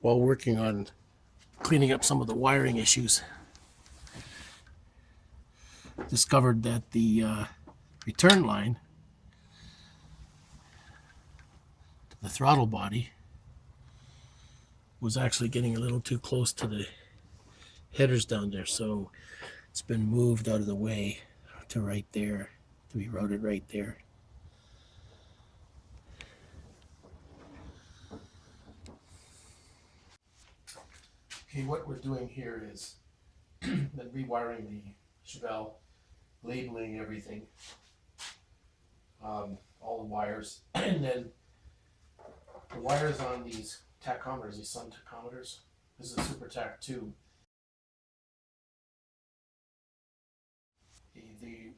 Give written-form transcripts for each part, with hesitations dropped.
while working on cleaning up some of the wiring issues, discovered that the return line to the throttle body was actually getting a little too close to the headers down there, so it's been moved out of the way to right there, to be routed right there. Okay, what we're doing here is then rewiring the Chevelle, labeling everything, all the wires, and then the wires on these tachometers, these Sun tachometers. This is a Super Tach 2. The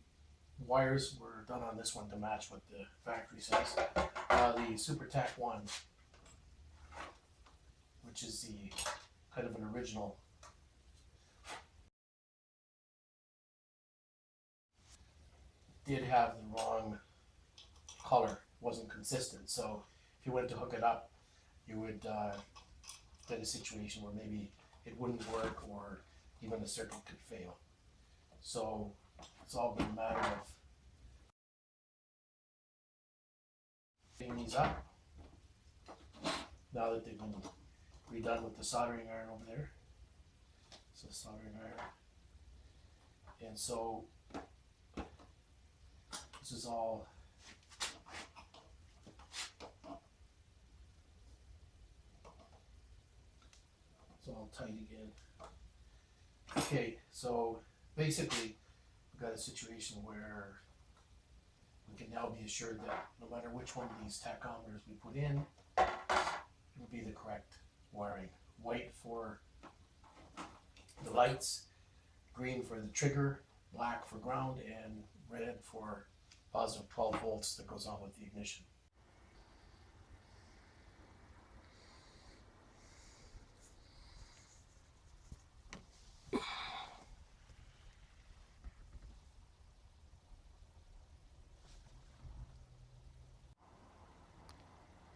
wires were done on this one to match what the factory says. The Super Tach 1, which is the kind of an original, did have the wrong color, wasn't consistent. So if you went to hook it up, you would get a situation where maybe it wouldn't work, or even the circuit could fail. So it's all been a matter of getting these up now that they've been redone with the soldering iron over there. So soldering iron. And so this is all tight again. Okay, so basically we've got a situation where we can now be assured that no matter which one of these tachometers we put in, it will be the correct wiring. White for the lights, green for the trigger, black for ground, and red for positive 12 volts that goes on with the ignition.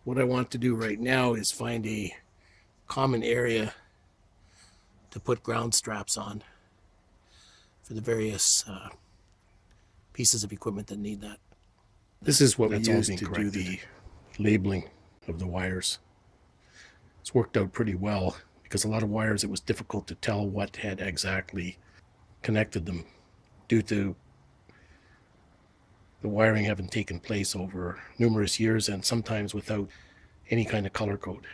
What I want to do right now is find a common area to put ground straps on for the various pieces of equipment that need that. This is what we use to do the labeling of the wires. It's worked out pretty well, because a lot of wires it was difficult to tell what had exactly connected them due to the wiring having taken place over numerous years and sometimes without any kind of color code.